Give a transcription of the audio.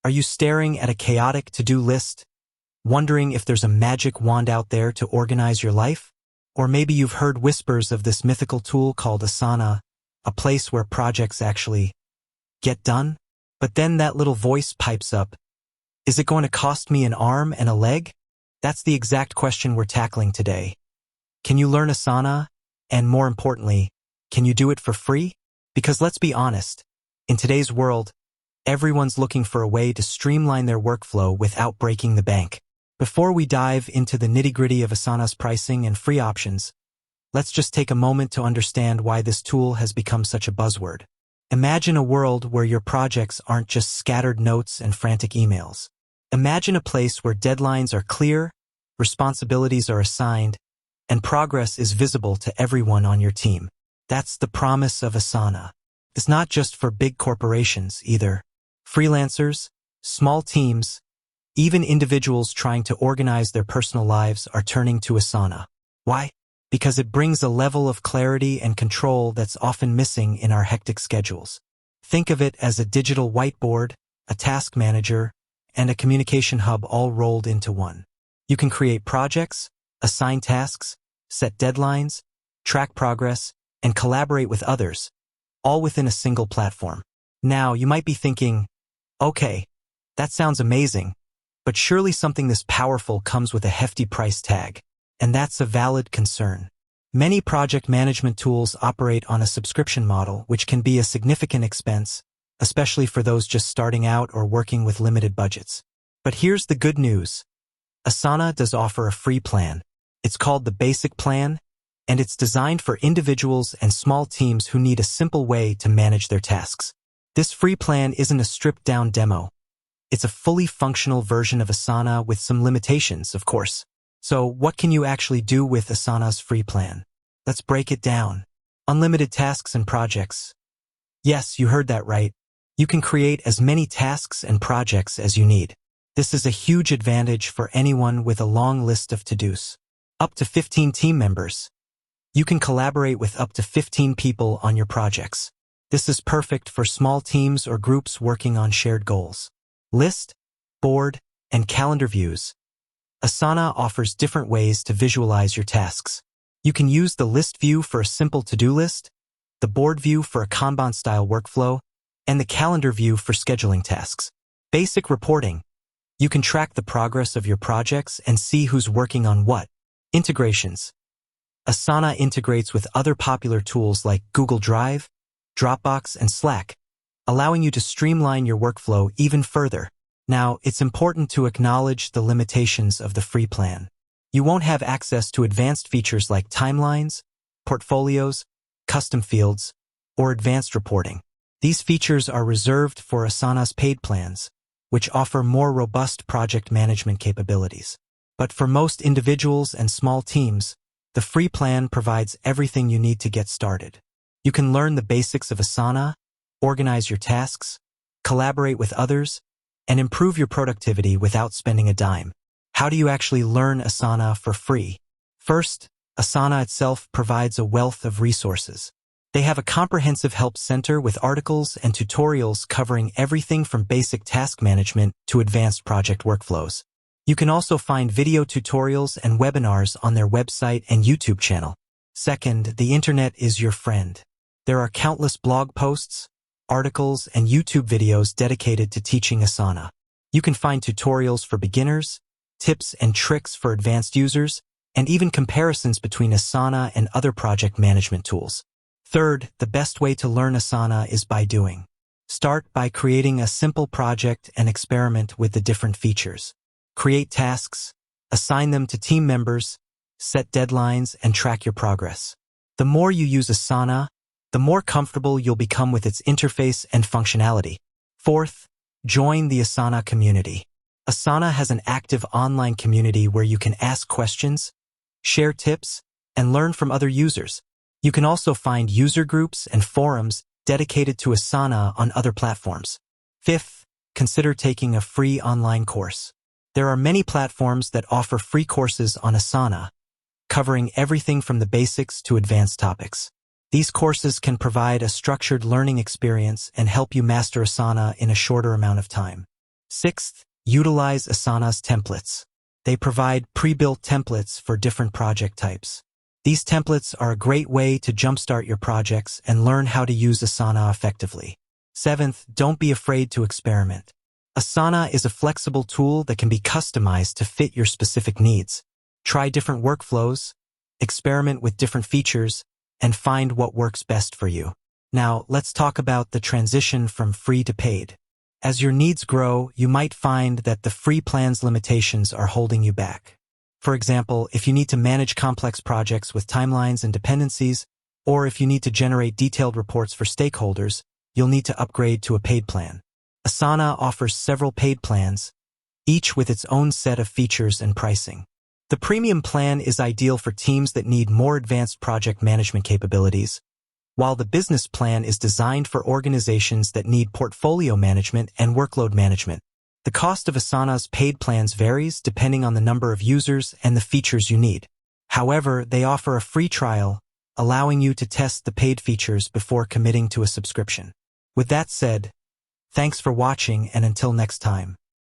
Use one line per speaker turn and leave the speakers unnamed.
Are you staring at a chaotic to-do list, wondering if there's a magic wand out there to organize your life? Or maybe you've heard whispers of this mythical tool called Asana, a place where projects actually get done? But then that little voice pipes up. Is it going to cost me an arm and a leg? That's the exact question we're tackling today. Can you learn Asana? And more importantly, can you do it for free? Because let's be honest, in today's world, everyone's looking for a way to streamline their workflow without breaking the bank. Before we dive into the nitty-gritty of Asana's pricing and free options, let's just take a moment to understand why this tool has become such a buzzword. Imagine a world where your projects aren't just scattered notes and frantic emails. Imagine a place where deadlines are clear, responsibilities are assigned, and progress is visible to everyone on your team. That's the promise of Asana. It's not just for big corporations either. Freelancers, small teams, even individuals trying to organize their personal lives are turning to Asana. Why? Because it brings a level of clarity and control that's often missing in our hectic schedules. Think of it as a digital whiteboard, a task manager, and a communication hub all rolled into one. You can create projects, assign tasks, set deadlines, track progress, and collaborate with others, all within a single platform. Now, you might be thinking, okay, that sounds amazing, but surely something this powerful comes with a hefty price tag. And that's a valid concern. Many project management tools operate on a subscription model, which can be a significant expense, especially for those just starting out or working with limited budgets. But here's the good news. Asana does offer a free plan. It's called the Basic Plan, and it's designed for individuals and small teams who need a simple way to manage their tasks. This free plan isn't a stripped-down demo. It's a fully functional version of Asana with some limitations, of course. So what can you actually do with Asana's free plan? Let's break it down. Unlimited tasks and projects. Yes, you heard that right. You can create as many tasks and projects as you need. This is a huge advantage for anyone with a long list of to-dos. Up to 15 team members. You can collaborate with up to 15 people on your projects. This is perfect for small teams or groups working on shared goals. List, board, and calendar views. Asana offers different ways to visualize your tasks. You can use the list view for a simple to-do list, the board view for a Kanban-style workflow, and the calendar view for scheduling tasks. Basic reporting. You can track the progress of your projects and see who's working on what. Integrations. Asana integrates with other popular tools like Google Drive, Dropbox, and Slack, allowing you to streamline your workflow even further. Now, it's important to acknowledge the limitations of the free plan. You won't have access to advanced features like timelines, portfolios, custom fields, or advanced reporting. These features are reserved for Asana's paid plans, which offer more robust project management capabilities. But for most individuals and small teams, the free plan provides everything you need to get started. You can learn the basics of Asana, organize your tasks, collaborate with others, and improve your productivity without spending a dime. How do you actually learn Asana for free? First, Asana itself provides a wealth of resources. They have a comprehensive help center with articles and tutorials covering everything from basic task management to advanced project workflows. You can also find video tutorials and webinars on their website and YouTube channel. Second, the internet is your friend. There are countless blog posts, articles, and YouTube videos dedicated to teaching Asana. You can find tutorials for beginners, tips and tricks for advanced users, and even comparisons between Asana and other project management tools. Third, the best way to learn Asana is by doing. Start by creating a simple project and experiment with the different features. Create tasks, assign them to team members, set deadlines, and track your progress. The more you use Asana, the more comfortable you'll become with its interface and functionality. Fourth, join the Asana community. Asana has an active online community where you can ask questions, share tips, and learn from other users. You can also find user groups and forums dedicated to Asana on other platforms. Fifth, consider taking a free online course. There are many platforms that offer free courses on Asana, covering everything from the basics to advanced topics. These courses can provide a structured learning experience and help you master Asana in a shorter amount of time. Sixth, utilize Asana's templates. They provide pre-built templates for different project types. These templates are a great way to jumpstart your projects and learn how to use Asana effectively. Seventh, don't be afraid to experiment. Asana is a flexible tool that can be customized to fit your specific needs. Try different workflows, experiment with different features, and find what works best for you. Now, let's talk about the transition from free to paid. As your needs grow, you might find that the free plan's limitations are holding you back. For example, if you need to manage complex projects with timelines and dependencies, or if you need to generate detailed reports for stakeholders, you'll need to upgrade to a paid plan. Asana offers several paid plans, each with its own set of features and pricing. The premium plan is ideal for teams that need more advanced project management capabilities, while the business plan is designed for organizations that need portfolio management and workload management. The cost of Asana's paid plans varies depending on the number of users and the features you need. However, they offer a free trial, allowing you to test the paid features before committing to a subscription. With that said, thanks for watching, and until next time.